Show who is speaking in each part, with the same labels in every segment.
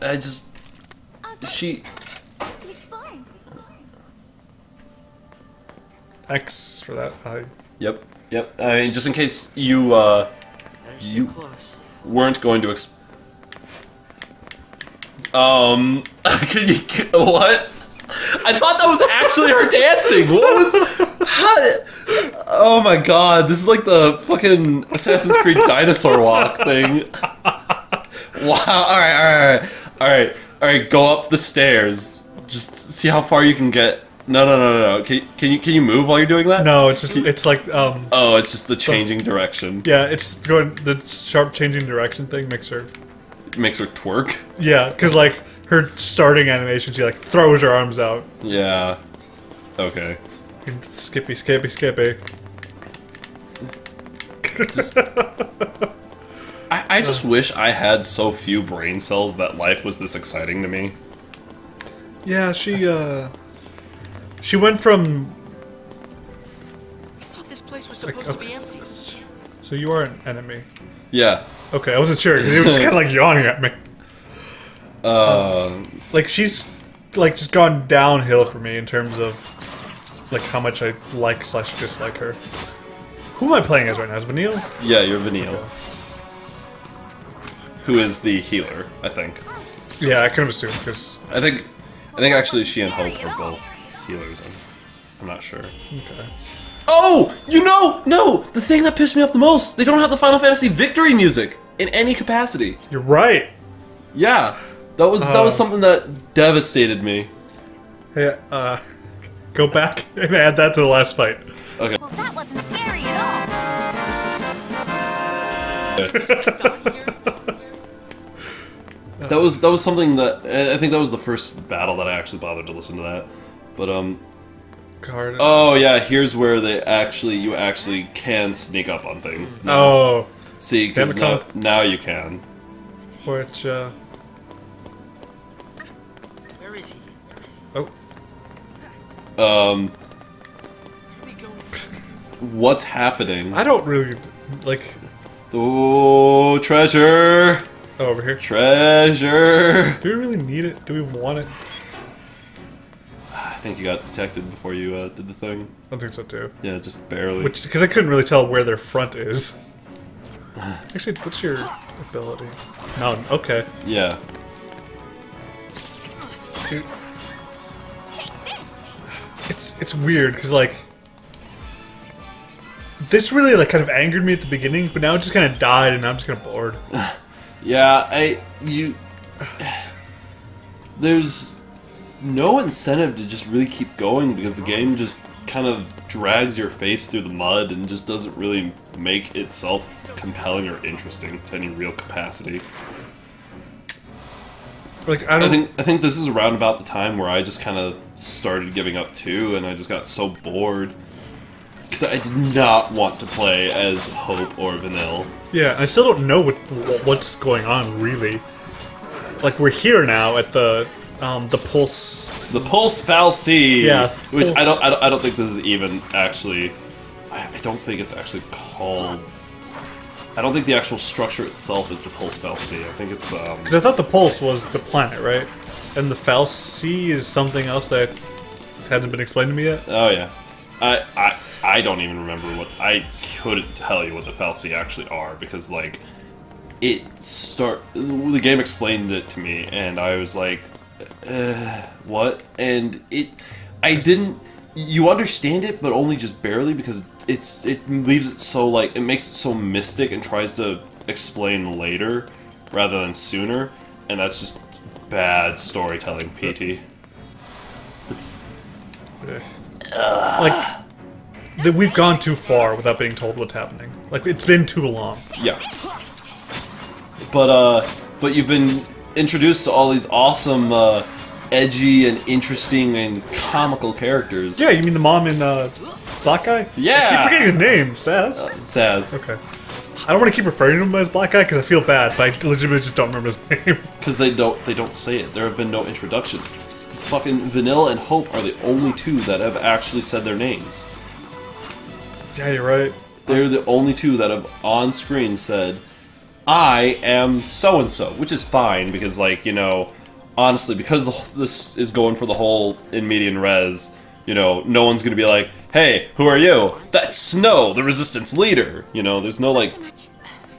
Speaker 1: I just... She...
Speaker 2: X for that.
Speaker 1: Yep. I mean, just in case you, you weren't going to could you... What? I thought that was actually her dancing! What was... Oh my god, this is like the fucking Assassin's Creed dinosaur walk thing. Wow, alright, go up the stairs. Just see how far you can get. No. Can you move while you're doing that?
Speaker 2: No, it's just, it's like,
Speaker 1: Oh, it's just the changing direction.
Speaker 2: Yeah, it's going, the sharp changing direction thing makes her
Speaker 1: twerk?
Speaker 2: Yeah, because, like, her starting animation, she, like, throws her arms out.
Speaker 1: Yeah. Okay.
Speaker 2: And skippy.
Speaker 1: I just wish I had so few brain cells that life was this exciting to me.
Speaker 2: Yeah, she went from...
Speaker 3: I thought this place was supposed to be empty.
Speaker 2: So you are an enemy.
Speaker 1: Yeah.
Speaker 2: Okay, I wasn't sure, because it was kind of like yawning at me. Like, she's, like, just gone downhill for me in terms of, like, how much I like/dislike her. Who am I playing as right now? Is Vanille?
Speaker 1: Yeah, you're Vanille. Okay. Who is the healer, I think.
Speaker 2: Yeah, I could have assumed, because...
Speaker 1: I think actually she and Hope are both healers. I'm not sure.
Speaker 2: Okay.
Speaker 1: Oh! No! The thing that pissed me off the most! They don't have the Final Fantasy victory music in any capacity.
Speaker 2: You're right!
Speaker 1: Yeah. That was something that devastated me.
Speaker 2: Hey, go back and add that to the last fight.
Speaker 1: Okay.
Speaker 4: Well, that wasn't scary at
Speaker 1: all. That was something that I think that was the first battle that I actually bothered to listen to that. But
Speaker 2: Garden.
Speaker 1: Oh yeah, here's where you actually can sneak up on things. Now.
Speaker 2: Oh.
Speaker 1: See, because now you can.
Speaker 2: Which
Speaker 3: Where is he?
Speaker 2: Oh.
Speaker 1: What's happening?
Speaker 2: I don't really like.
Speaker 1: Oh, treasure!
Speaker 2: Oh, over here.
Speaker 1: Treasure!
Speaker 2: Do we really need it? Do we want it?
Speaker 1: I think you got detected before you did the thing.
Speaker 2: I think so too.
Speaker 1: Yeah, just barely.
Speaker 2: Which, because I couldn't really tell where their front is. Actually, what's your ability? No, okay.
Speaker 1: Yeah.
Speaker 2: Dude. It's weird because like this really like kind of angered me at the beginning, but now it just kind of died, and I'm just kind of bored.
Speaker 1: Yeah, there's no incentive to just really keep going because the game just kind of drags your face through the mud and just doesn't really make itself compelling or interesting to any real capacity.
Speaker 2: Like
Speaker 1: I think this is around about the time where I just kind of started giving up too, and I just got so bored because I did not want to play as Hope or Vanille.
Speaker 2: Yeah, I still don't know what's going on really. Like we're here now at the Pulse. The
Speaker 1: Pulse Fal'Cie.
Speaker 2: Yeah.
Speaker 1: Which I don't think this is even actually. I don't think it's actually called. I don't think the actual structure itself is the Pulse Fal'Cie. I think it's
Speaker 2: because I thought the Pulse was the planet, right? And the Fal'Cie is something else that hasn't been explained to me yet.
Speaker 1: Oh yeah, I don't even remember what I couldn't tell you what the Fal'Cie actually are because like the game explained it to me and I was like, what? And I didn't. You understand it, but only just barely because it leaves it so like it makes it so mystic and tries to explain later rather than sooner, and that's just bad storytelling, PT. It's
Speaker 2: like we've gone too far without being told what's happening. Like it's been too long.
Speaker 1: Yeah. But you've been introduced to all these awesome, edgy and interesting and comical characters.
Speaker 2: Yeah, you mean the mom in Black Guy?
Speaker 1: Yeah!
Speaker 2: I keep forgetting his name. Saz?
Speaker 1: Saz.
Speaker 2: Okay. I don't want to keep referring to him as Black Guy because I feel bad, but I legitimately just don't remember his name.
Speaker 1: Because they don't say it. There have been no introductions. Fucking Vanilla and Hope are the only two that have actually said their names.
Speaker 2: Yeah, you're right.
Speaker 1: They're the only two that have on screen said, I am so-and-so, which is fine, because, like, you know, honestly, because this is going for the whole in median res, you know, no one's gonna be like, hey, who are you? That's Snow, the Resistance leader. You know, there's no, like,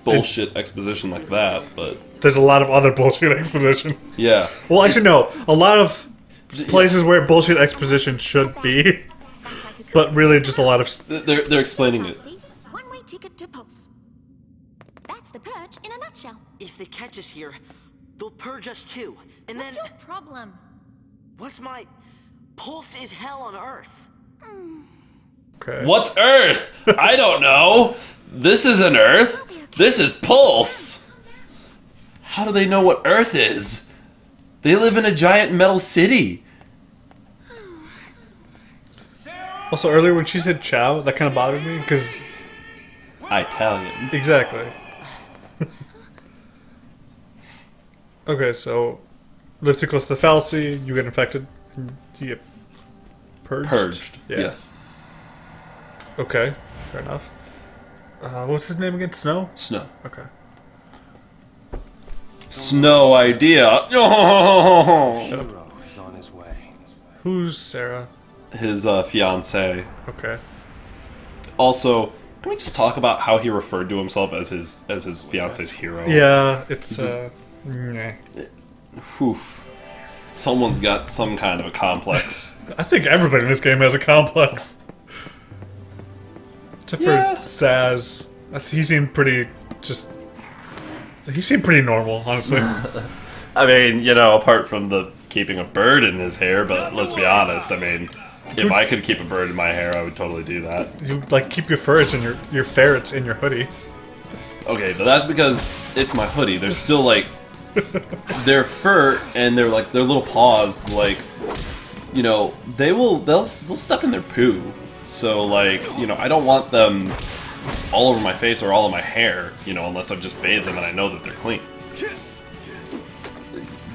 Speaker 1: bullshit exposition like that, but...
Speaker 2: There's a lot of other bullshit exposition.
Speaker 1: Yeah.
Speaker 2: Well, actually, no. A lot of places where bullshit exposition should be, but really just a lot of...
Speaker 1: They're explaining it.
Speaker 4: One-way ticket to Pulse. That's the purge in a nutshell.
Speaker 3: If they catch us here, they'll purge us too. And
Speaker 4: What's
Speaker 3: then...
Speaker 4: your problem?
Speaker 3: What's my... Pulse is hell on Earth.
Speaker 2: Okay.
Speaker 1: What's Earth? I don't know. This isn't Earth. This is Pulse. How do they know what Earth is? They live in a giant metal city.
Speaker 2: Also, earlier when she said ciao, that kind of bothered me, because...
Speaker 1: Italian.
Speaker 2: Exactly. Okay, so... Live too close to the fallacy, you get infected, and you get... Purged? Yeah.
Speaker 1: Yes.
Speaker 2: Okay, fair enough. What's his name again? Snow?
Speaker 1: Snow.
Speaker 2: Okay.
Speaker 1: Snow idea.
Speaker 5: Hero is on his way.
Speaker 2: Who's Sarah?
Speaker 1: His fiance.
Speaker 2: Okay.
Speaker 1: Also, can we just talk about how he referred to himself as his fiance's hero?
Speaker 2: Yeah, it's, meh.
Speaker 1: Oof. Someone's got some kind of a complex.
Speaker 2: I think everybody in this game has a complex. Except for
Speaker 1: Yeah.
Speaker 2: Zaz. He seemed pretty, just... He seemed pretty normal, honestly.
Speaker 1: I mean, you know, apart from the keeping a bird in his hair, but let's be honest, I mean, if I could keep a bird in my hair, I would totally do that.
Speaker 2: You, like, keep your ferrets in your ferrets in your hoodie.
Speaker 1: Okay, but that's because it's my hoodie. They're still, like, their fur and their little paws, like, you know, they'll step in their poo. So, like, you know, I don't want them all over my face or all in my hair, you know, unless I've just bathed them and I know that they're clean.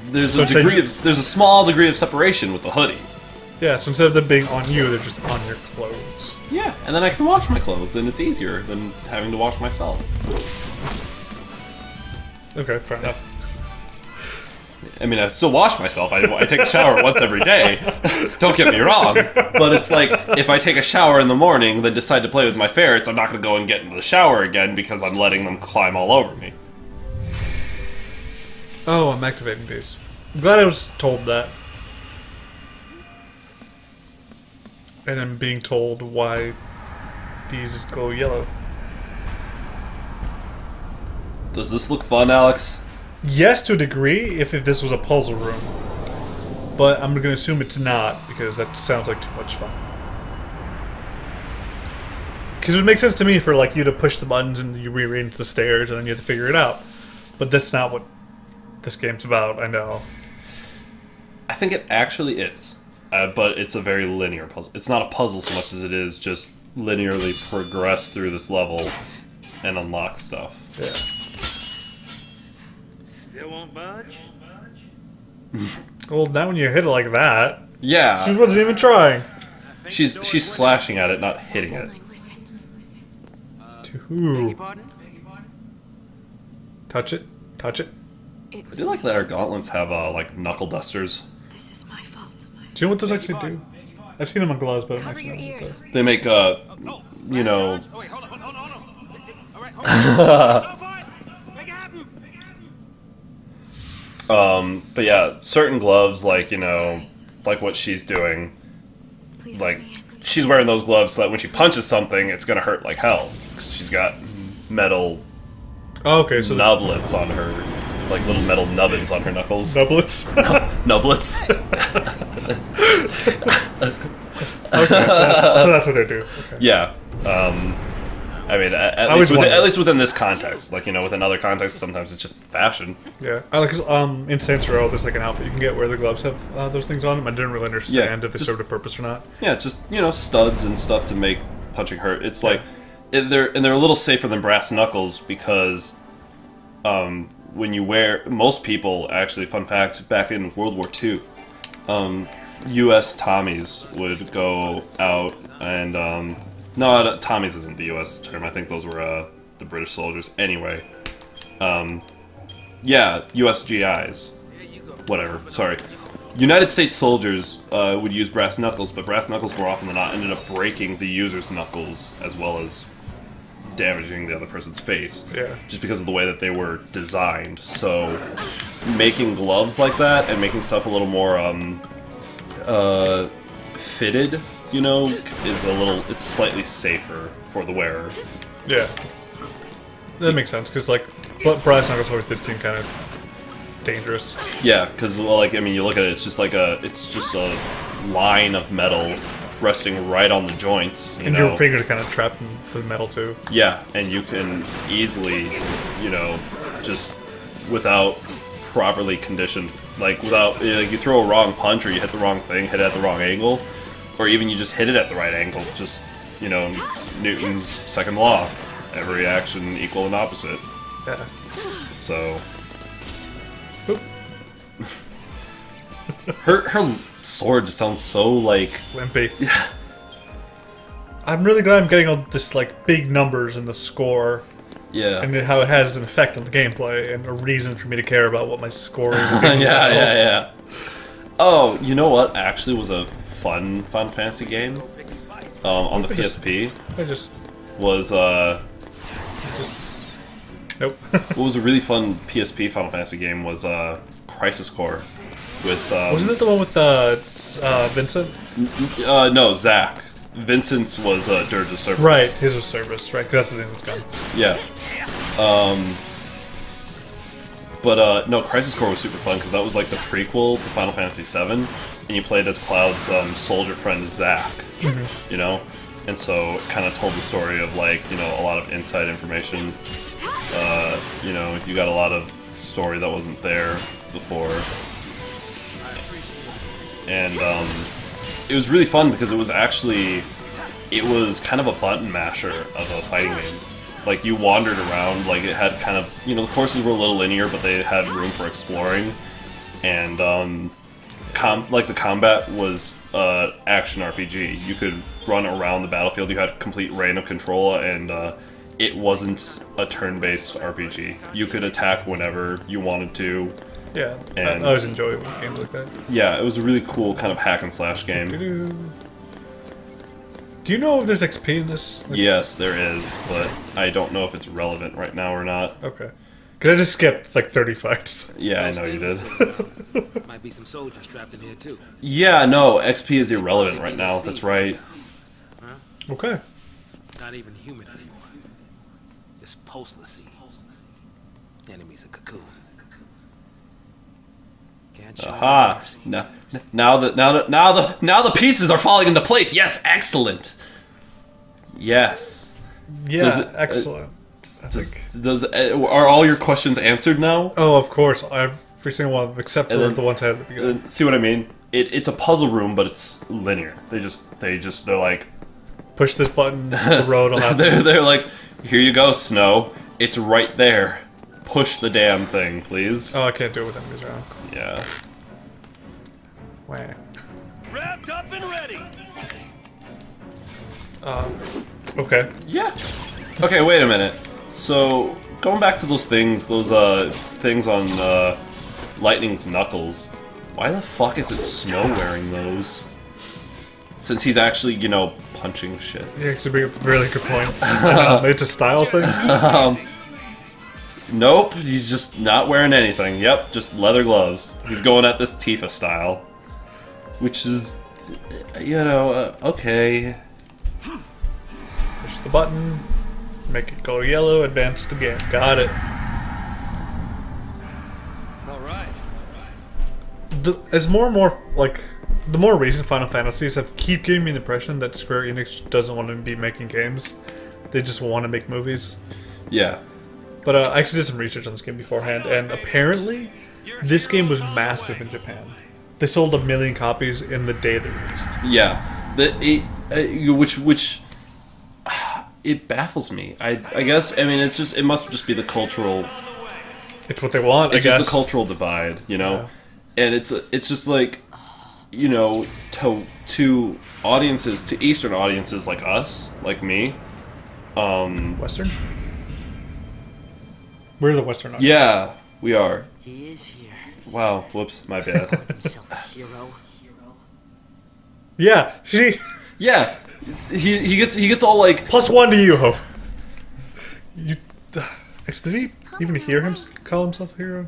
Speaker 1: There's a small degree of separation with the hoodie.
Speaker 2: Yeah, so instead of them being on you, they're just on your clothes.
Speaker 1: Yeah, and then I can wash my clothes, and it's easier than having to wash myself.
Speaker 2: Okay, fair enough.
Speaker 1: I mean, I still wash myself. I take a shower once every day. Don't get me wrong. But it's like, if I take a shower in the morning, then decide to play with my ferrets, I'm not going to go and get into the shower again because I'm letting them climb all over me.
Speaker 2: Oh, I'm activating these. I'm glad I was told that. And I'm being told why these go yellow.
Speaker 1: Does this look fun, Alex?
Speaker 2: Yes, to a degree, if this was a puzzle room. But I'm going to assume it's not, because that sounds like too much fun. Because it would make sense to me for like you to push the buttons and you rearrange the stairs and then you have to figure it out. But that's not what this game's about, I know.
Speaker 1: I think it actually is. But it's a very linear puzzle. It's not a puzzle so much as it is just linearly progress through this level and unlock stuff.
Speaker 2: Yeah.
Speaker 3: Still won't budge?
Speaker 2: Well, not when you hit it like that.
Speaker 1: Yeah.
Speaker 2: She wasn't even trying.
Speaker 1: She's slashing at it, not hitting it.
Speaker 2: Ooh.
Speaker 3: Pardon?
Speaker 2: Touch it. Touch it.
Speaker 1: I do like that our gauntlets have, like, knuckle dusters.
Speaker 4: This is my fault.
Speaker 2: Do you know what those actually do? I've seen them on gloves, but I don't
Speaker 4: Cover
Speaker 2: actually
Speaker 4: your
Speaker 2: know what
Speaker 4: ears.
Speaker 2: they
Speaker 1: They make, you know...
Speaker 3: Oh, wait, hold on. All right, hold on. Make it happen.
Speaker 1: But yeah, certain gloves, like, you know, like what she's doing,
Speaker 4: Please
Speaker 1: like,
Speaker 4: let me in.
Speaker 1: she's wearing those gloves so that when she punches something, it's gonna hurt like hell. 'Cause she's got metal
Speaker 2: Oh, okay, so
Speaker 1: nublets on her, like little metal nubbins on her knuckles.
Speaker 2: doublets.
Speaker 1: Nublets.
Speaker 2: Okay, so that's what they do. Okay.
Speaker 1: Yeah. I mean, at least within this context. Like, you know, within other contexts, sometimes it's just fashion.
Speaker 2: Yeah, I like in Saints Row. There's like an outfit you can get where the gloves have those things on them. I didn't really understand if they served a purpose or not.
Speaker 1: Yeah, just, you know, studs and stuff to make punching hurt. It's like, they're a little safer than brass knuckles because when you wear, most people, actually, fun fact, back in World War II, U.S. Tommies would go out and, no, Tommies isn't the U.S. term. I think those were the British soldiers. Anyway, Yeah, USGIs. Whatever, sorry. United States soldiers would use brass knuckles, but brass knuckles more often than not ended up breaking the user's knuckles as well as damaging the other person's face.
Speaker 2: Yeah.
Speaker 1: Just because of the way that they were designed. So, making gloves like that and making stuff a little more fitted, you know, is it's slightly safer for the wearer.
Speaker 2: Yeah. That makes sense, because, like, brass knuckles always did seem kind of dangerous.
Speaker 1: Yeah, because, well, like, I mean, you look at it, it's just a line of metal resting right on the joints, you
Speaker 2: and
Speaker 1: know?
Speaker 2: your fingers are kind of trapped in the metal, too.
Speaker 1: Yeah, and you can easily, you know, just without properly conditioned, like, like, you throw a wrong punch or you hit the wrong thing, hit it at the wrong angle, or even you just hit it at the right angle, just, you know, Newton's second law. Every action equal and opposite.
Speaker 2: Yeah.
Speaker 1: So...
Speaker 2: Oop.
Speaker 1: her sword just sounds so, like...
Speaker 2: Limpy.
Speaker 1: Yeah.
Speaker 2: I'm really glad I'm getting all this, like, big numbers in the score.
Speaker 1: Yeah.
Speaker 2: And how it has an effect on the gameplay, and a reason for me to care about what my score is.
Speaker 1: Yeah. Oh, you know what actually was a fun Final Fantasy game? On the PSP? Was,
Speaker 2: Nope.
Speaker 1: what was a really fun PSP Final Fantasy game was, Crisis Core. With,
Speaker 2: Wasn't it the one with, Vincent?
Speaker 1: No, Zack. Vincent's was, Dirge of Cerberus.
Speaker 2: Right, his was Cerberus, right, 'cause that's the name that's gone.
Speaker 1: Yeah. No, Crisis Core was super fun, because that was, like, the prequel to Final Fantasy VII, and you played as Cloud's, soldier friend, Zack. You know? And so it kind of told the story of, like, you know, a lot of inside information. You know, you got a lot of story that wasn't there before. And it was really fun because it was kind of a button masher of a fighting game. Like, you wandered around, like, it had kind of, you know, the courses were a little linear, but they had room for exploring. And, the combat was action RPG. You could run around the battlefield, you had complete reign of control, and it wasn't a turn-based RPG. You could attack whenever you wanted to.
Speaker 2: Yeah,
Speaker 1: And
Speaker 2: I always enjoy games like that.
Speaker 1: Yeah, it was a really cool kind of hack and slash game.
Speaker 2: Do you know if there's XP in this?
Speaker 1: Yes, there is, but I don't know if it's relevant right now or not.
Speaker 2: Okay. Because I just skipped like 30 fights.
Speaker 1: Yeah, I know you did.
Speaker 3: Might be some soldiers trapped in here too.
Speaker 1: Yeah, no, XP is irrelevant right now. That's right.
Speaker 2: Okay.
Speaker 3: Not even human anymore. Just pulseless. Enemies a cocoon. Can't show
Speaker 1: Aha! Now the pieces are falling into place. Yes, excellent. Yes.
Speaker 2: Yeah,
Speaker 1: Does it-
Speaker 2: excellent.
Speaker 1: Are all your questions answered now?
Speaker 2: Oh, of course. Every single one, except for
Speaker 1: And then-
Speaker 2: the ones I had at the beginning.
Speaker 1: See what I mean? It's a puzzle room, but it's linear. They're like,
Speaker 2: Push this button, the road will happen.
Speaker 1: they're like, here you go, Snow. It's right there. Push the damn thing, please.
Speaker 2: Oh, I can't do it with enemies around.
Speaker 1: Yeah.
Speaker 2: Wah.
Speaker 3: Wrapped up and ready.
Speaker 2: Okay.
Speaker 1: Yeah. Okay, wait a minute. So, going back to those things on Lightning's knuckles, why the fuck isn't Snow wearing those? Since he's actually, you know, punching shit.
Speaker 2: Yeah, it's a really good point. It's a style thing.
Speaker 1: Nope, he's just not wearing anything. Yep, just leather gloves. He's going at this Tifa style. Which is, you know, okay.
Speaker 2: Push the button, make it go yellow, advance the game. Got it.
Speaker 3: All right.
Speaker 2: As more and more, like, the more recent Final Fantasies keep giving me the impression that Square Enix doesn't want to be making games. They just want to make movies.
Speaker 1: Yeah.
Speaker 2: But I actually did some research on this game beforehand, and apparently, this game was massive in Japan. They sold 1 million copies in the day they released.
Speaker 1: Yeah. It baffles me. I guess, I mean, it must just be the cultural...
Speaker 2: It's what they want,
Speaker 1: It's
Speaker 2: I guess.
Speaker 1: just the cultural divide, you know?
Speaker 2: Yeah.
Speaker 1: And it's just like, you know, to audiences, to Eastern audiences like us, like me,
Speaker 2: Western? We're the Western audience.
Speaker 1: Yeah, we are.
Speaker 6: He is here.
Speaker 1: Wow, whoops, my bad.
Speaker 6: Himself a hero.
Speaker 2: Yeah, she...
Speaker 1: Yeah, he gets all like...
Speaker 2: +1 to you, Hope. You... Did he even hear him call himself a hero?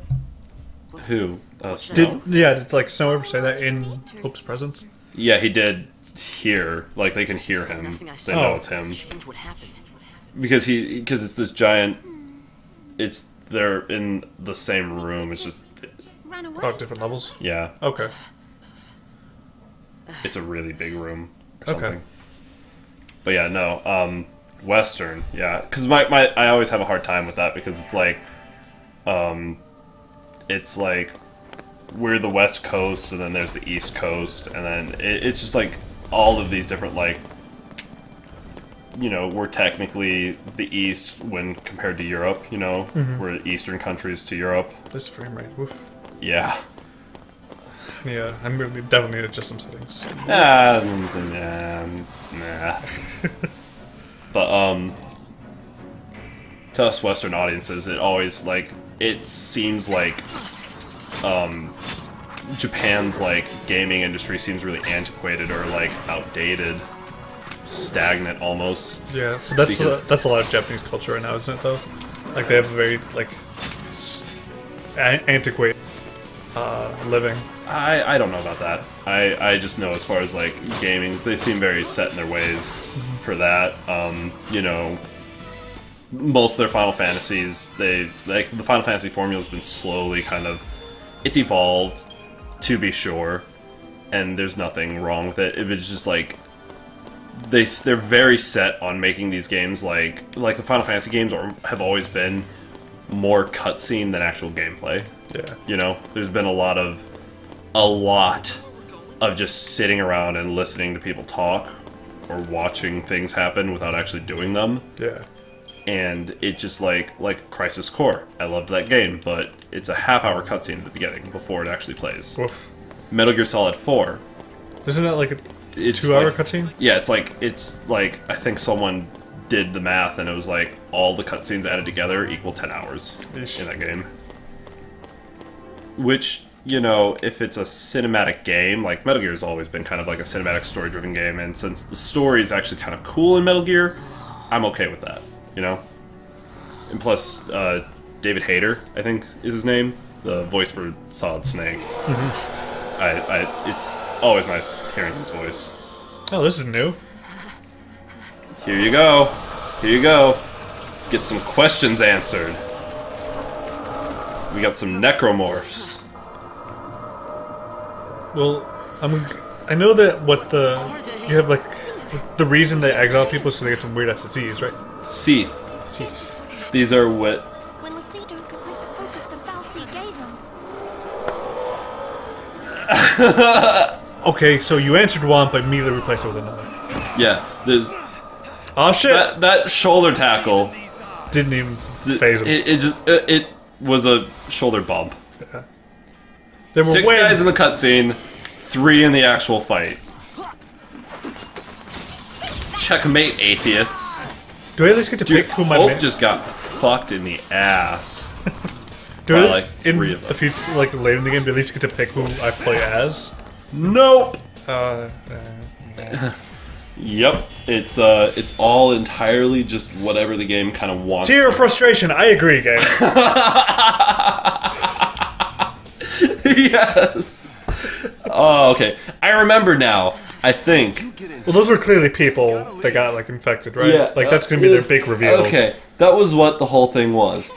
Speaker 1: Who? Snow?
Speaker 2: Did like Snow ever say that in Hope's presence?
Speaker 1: Yeah, he did hear, like they can hear him.
Speaker 6: Nothing I
Speaker 1: They
Speaker 6: saw
Speaker 1: know it's him.
Speaker 6: Change what happened.
Speaker 1: Because it's this giant, they're in the same room, it's just,
Speaker 4: Ran away.
Speaker 2: Oh, different levels?
Speaker 1: yeah,
Speaker 2: Okay.
Speaker 1: it's a really big room or
Speaker 2: Okay.
Speaker 1: something. But yeah, no, Western, yeah, because I always have a hard time with that because it's like we're the West Coast and then there's the East Coast and then it's just like all of these different like, you know, we're technically the East when compared to Europe, you know, we're Eastern countries to Europe.
Speaker 2: This frame rate, woof.
Speaker 1: Yeah.
Speaker 2: Yeah, I'm really definitely need to adjust some settings.
Speaker 1: Nah. But to us Western audiences, it always like it seems like Japan's like gaming industry seems really antiquated or like outdated, stagnant almost.
Speaker 2: Yeah, but
Speaker 1: Because-
Speaker 2: that's a lot of Japanese culture right now, isn't it? Though, like they have a very like antiquated living.
Speaker 1: I don't know about that. I just know as far as like gamings, they seem very set in their ways for that. You know, most of their Final Fantasies, they like the Final Fantasy formula has been slowly kind of it's evolved to be sure, and there's nothing wrong with it. If it's just like they're very set on making these games like the Final Fantasy games have always been more cutscene than actual gameplay.
Speaker 2: Yeah.
Speaker 1: You know, there's been a lot of just sitting around and listening to people talk or watching things happen without actually doing them.
Speaker 2: Yeah.
Speaker 1: And it just like Crisis Core. I loved that game, but it's a half-hour cutscene at the beginning before it actually plays.
Speaker 2: Woof.
Speaker 1: Metal Gear Solid 4.
Speaker 2: Isn't that like a
Speaker 1: It's
Speaker 2: 2-hour
Speaker 1: like-
Speaker 2: cutscene?
Speaker 1: Yeah, it's like I think someone did the math and it was like all the cutscenes added together equal 10 hours
Speaker 2: Yeesh.
Speaker 1: in that game. Which, you know, if it's a cinematic game, like Metal Gear has always been kind of like a cinematic story-driven game, and since the story is actually kind of cool in Metal Gear, I'm okay with that, you know? And plus, David Hayter, I think is his name, the voice for Solid Snake. It's always nice hearing his voice.
Speaker 2: Oh, this is new.
Speaker 1: Here you go. Here you go. Get some questions answered. We got some necromorphs.
Speaker 2: Well, I know that you have like the reason they exile people is because they get some weird ass disease, right?
Speaker 1: Seath.
Speaker 2: Seath.
Speaker 1: These are what...
Speaker 4: When the sea don't complete the focus the Falsi gave him.
Speaker 2: Okay, so you answered one, but immediately replaced it with another.
Speaker 1: Yeah, there's...
Speaker 2: Oh shit!
Speaker 1: That shoulder tackle...
Speaker 2: Didn't even phase him.
Speaker 1: It was a shoulder bump.
Speaker 2: There were
Speaker 1: 6 guys in the cutscene, 3 in the actual fight. Checkmate, atheists.
Speaker 2: Do I at least get to
Speaker 1: Dude,
Speaker 2: pick who my
Speaker 1: Hope
Speaker 2: man?
Speaker 1: just got fucked in the ass.
Speaker 2: Do
Speaker 1: by
Speaker 2: I,
Speaker 1: like 3 of them.
Speaker 2: if you like later in the game, do I at least get to pick who I play as?
Speaker 1: Nope.
Speaker 2: Yeah.
Speaker 1: Yep. It's all entirely just whatever the game kind of wants.
Speaker 2: Tear of frustration. I agree, game.
Speaker 1: Yes. Oh, okay. I remember now. I think.
Speaker 2: Well, those were clearly people that got like infected, right?
Speaker 1: Yeah.
Speaker 2: Like that's gonna be their big reveal.
Speaker 1: Okay. That was what the whole thing was.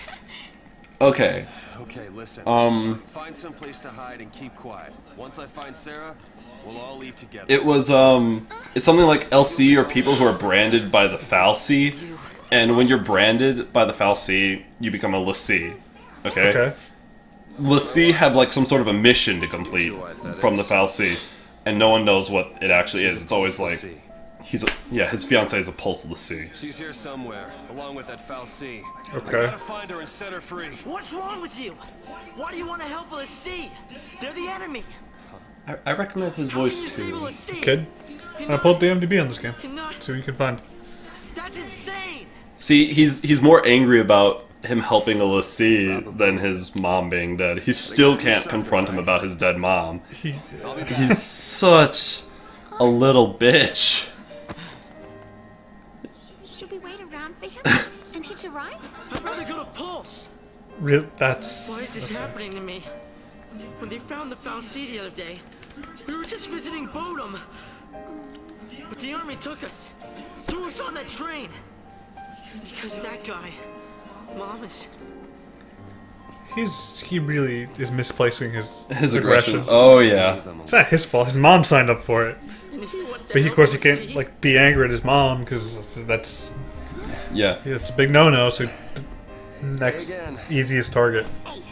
Speaker 1: Okay.
Speaker 5: Okay, listen. Find some place to hide and keep quiet. Once I find Sarah, we'll all leave together.
Speaker 1: It was it's something like LC or people who are branded by the Falsi, and when you're branded by the Falsi, you become a Lassie. Okay?
Speaker 2: Okay.
Speaker 1: Lassie have like some sort of a mission to complete from the Falsi, and no one knows what it actually is. It's always like his fiancée is a Pulse Lassie.
Speaker 5: She's here somewhere, along with that foul sea.
Speaker 2: Okay.
Speaker 5: I gotta find her and set her free.
Speaker 6: What's wrong with you? Why do you want to help the sea? They're the enemy.
Speaker 1: I recognize his voice
Speaker 6: Disable
Speaker 1: too.
Speaker 6: the sea.
Speaker 2: Kid, I pulled the MDB on this game.
Speaker 6: Cannot-
Speaker 2: See what you can find.
Speaker 6: That's insane.
Speaker 1: See, he's more angry about him helping a l'Cie than his mom being dead. He still can't confront him about his dead mom. He's such a little bitch.
Speaker 4: Should we wait around for him and hitch a ride?
Speaker 6: I'd rather go to Pulse.
Speaker 2: That's...
Speaker 6: Why is this happening to me? When they found the Fal'Cie the other day, we were just visiting Bodum. But the army took us. Threw us on that train. Because of that guy. Mom is...
Speaker 2: He really is misplacing his
Speaker 1: aggression. Oh yeah.
Speaker 2: It's not his fault. His mom signed up for it.
Speaker 6: And he wants to
Speaker 2: But he, of
Speaker 6: help
Speaker 2: course, he
Speaker 6: us
Speaker 2: can't
Speaker 6: see.
Speaker 2: like be angry at his mom because that's
Speaker 1: Yeah.
Speaker 2: it's a big no-no. So next
Speaker 5: Again.
Speaker 2: easiest target.
Speaker 4: Hey.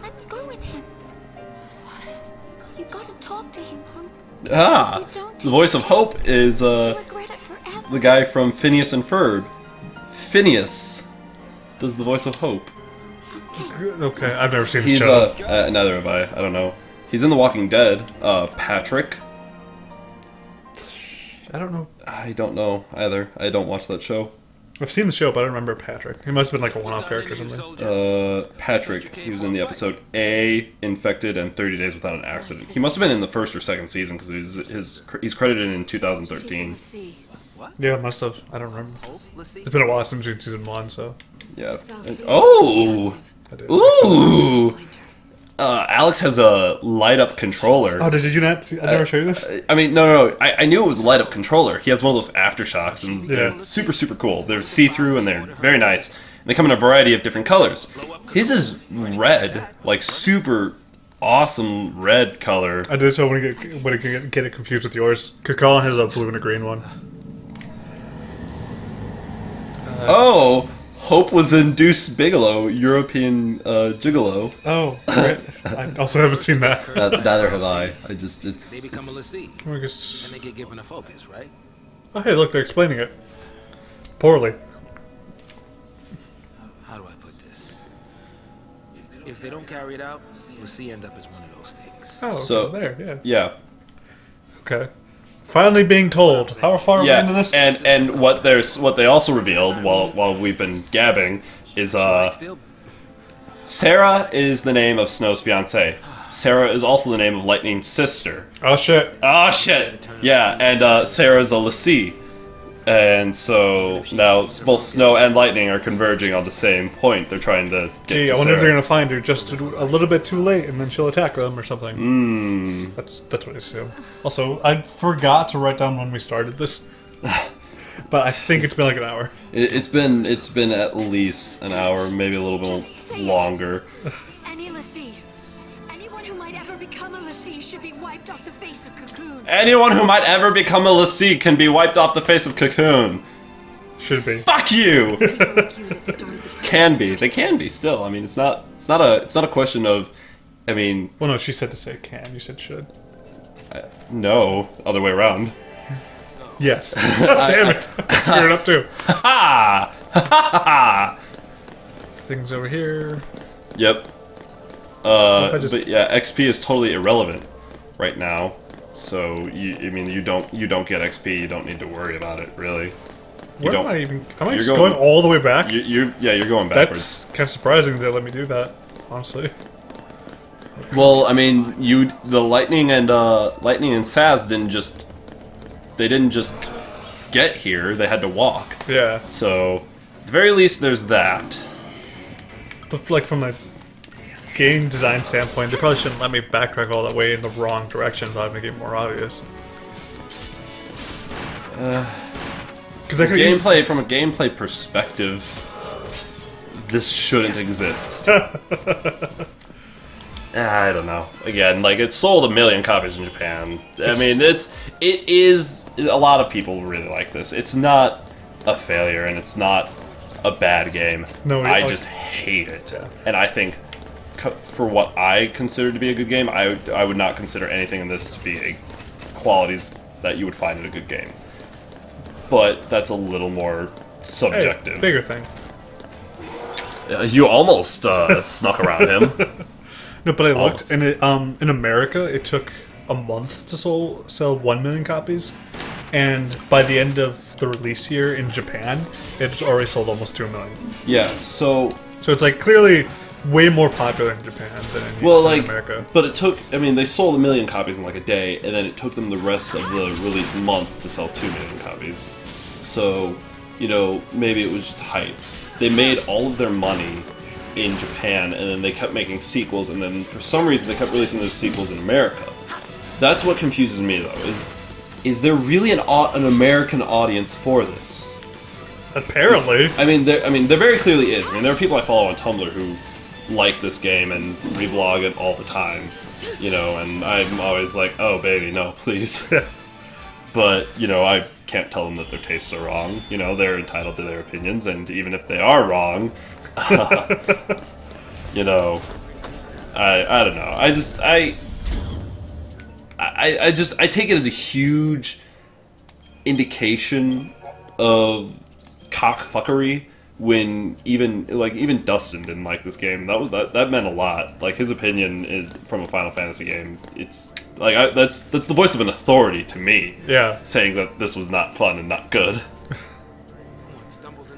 Speaker 4: Let's go with him. You gotta talk to him, Hope.
Speaker 1: Ah, the voice of Hope is
Speaker 4: You'll regret it forever.
Speaker 1: the guy from Phineas and Ferb. Phineas does the voice of Hope.
Speaker 2: Okay, I've never seen this
Speaker 1: He's
Speaker 2: show.
Speaker 1: neither have I. I don't know. He's in The Walking Dead. Patrick.
Speaker 2: I don't know.
Speaker 1: I don't know either. I don't watch that show.
Speaker 2: I've seen the show, but I don't remember Patrick. He must have been like a one-off character or something.
Speaker 1: Patrick. He was in the episode A, Infected, and 30 Days Without an Accident. He must have been in the first or second season because he's credited in 2013.
Speaker 2: Yeah, must have. I don't remember.
Speaker 3: Let's see.
Speaker 2: It's been a while since we've seen season 1, so
Speaker 1: Yeah. Oh!
Speaker 2: I did.
Speaker 1: Ooh! Alex has a light-up controller.
Speaker 2: Oh, did you not see? I never showed you this.
Speaker 1: I mean, no. I knew it was a light-up controller. He has one of those aftershocks, and they're
Speaker 2: Yeah.
Speaker 1: super, super cool. They're see-through, and they're very nice. And they come in a variety of different colors. His is red, like super awesome red color.
Speaker 2: I did so when I get it confused with yours. Because Colin has a blue and a green one.
Speaker 1: Oh! Hope was in Deuce Bigelow, European Gigolo.
Speaker 2: Oh, right. I also haven't seen that.
Speaker 1: Neither have I.
Speaker 3: They become a l'Cie,
Speaker 2: I guess...
Speaker 3: and they get given a focus, right?
Speaker 2: Oh, hey, look, they're explaining it. Poorly.
Speaker 3: How do I put this? If they don't carry it out, l'Cie end up as one of those things.
Speaker 2: Oh, okay,
Speaker 1: So-
Speaker 2: there, yeah.
Speaker 1: Yeah.
Speaker 2: Okay. Finally being told. How far are we into this?
Speaker 1: and what they also revealed while we've been gabbing is
Speaker 3: Still,
Speaker 1: Sarah is the name of Snow's fiance. Sarah is also the name of Lightning's sister.
Speaker 2: Oh, shit.
Speaker 1: Oh shit! Yeah, and Sarah's a l'Cie. And so now both Snow and Lightning are converging on the same point. They're trying to get
Speaker 2: Gee,
Speaker 1: to
Speaker 2: I wonder if they're
Speaker 1: Sarah.
Speaker 2: going to find her just a little bit too late and then she'll attack them or something.
Speaker 1: Hmm.
Speaker 2: That's what I assume. Also, I forgot to write down when we started this. But I think it's been like an hour.
Speaker 1: It's been at least an hour, maybe a little bit longer.
Speaker 4: Any l'Cie. Anyone who might ever become a l'Cie should be wiped off the face of Cocoon.
Speaker 1: Anyone who might ever become a l'Cie can be wiped off the face of Cocoon.
Speaker 2: Should be.
Speaker 1: Fuck you! Can be. They can be still. I mean, it's not a question of. I mean,
Speaker 2: Well, no, she said to say can. You said should.
Speaker 1: no, other way around.
Speaker 2: Yes. Damn it. I screwed it up too.
Speaker 1: Ha! Ha!
Speaker 2: Things over here.
Speaker 1: Yep.
Speaker 2: I just-
Speaker 1: But yeah, XP is totally irrelevant right now. So you don't get XP. You don't need to worry about it really.
Speaker 2: Where
Speaker 1: don't-
Speaker 2: am I even? Am I
Speaker 1: you're
Speaker 2: just
Speaker 1: going-
Speaker 2: going all the way back?
Speaker 1: You're going backwards.
Speaker 2: That's kind of surprising they let me do that, honestly.
Speaker 1: Well, I mean, the Lightning and Saz didn't just get here. They had to walk.
Speaker 2: Yeah.
Speaker 1: So, at the very least, there's that.
Speaker 2: But like from a game design standpoint, they probably shouldn't let me backtrack all that way in the wrong direction if I make it more obvious. Because I could
Speaker 1: From a gameplay perspective, this shouldn't exist. I don't know. Again, like it sold 1 million copies in Japan. I mean, it is a lot of people really like this. It's not a failure and it's not a bad game.
Speaker 2: No,
Speaker 1: I
Speaker 2: like-
Speaker 1: just hate it.
Speaker 2: Yeah.
Speaker 1: And I think for what I consider to be a good game, I would not consider anything in this to be a qualities that you would find in a good game. But that's a little more subjective.
Speaker 2: Hey, bigger thing.
Speaker 1: You almost snuck around him.
Speaker 2: No, but I looked, and it, in America, it took a month to sell 1 million copies, and by the end of the release year in Japan, it's already sold almost 2 million.
Speaker 1: Yeah, so
Speaker 2: So it's clearly way more popular in Japan than in America.
Speaker 1: but it took. I mean, they sold 1 million copies in a day, and then it took them the rest of the release month to sell 2 million copies. So, maybe it was just hype. They made all of their money in Japan, and then they kept making sequels, and then for some reason they kept releasing those sequels in America. That's what confuses me, though. Is there really an American audience for this?
Speaker 2: Apparently.
Speaker 1: I mean, there very clearly is. I mean, there are people I follow on Tumblr who like this game and reblog it all the time, and I'm always like, oh, baby, no, please. But, I can't tell them that their tastes are wrong. They're entitled to their opinions, and even if they are wrong, I don't know. I take it as a huge indication of cockfuckery when even Dustin didn't like this game. That meant a lot. His opinion is from a Final Fantasy game. It's that's the voice of an authority to me.
Speaker 2: Yeah.
Speaker 1: Saying that this was not fun and not good.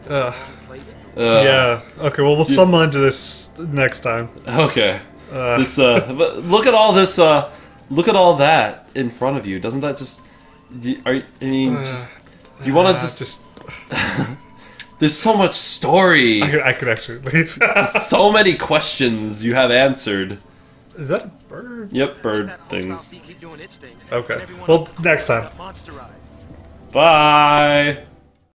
Speaker 2: Yeah. Okay. Well, we'll summon into this next time.
Speaker 1: Okay. But look at all this. Look at all that in front of you. Doesn't that just? Do you want to just? There's so much story.
Speaker 2: I could actually leave.
Speaker 1: So many questions you have answered.
Speaker 2: Is that a bird?
Speaker 1: Yep, bird things.
Speaker 2: Okay. Well, next time.
Speaker 1: Bye.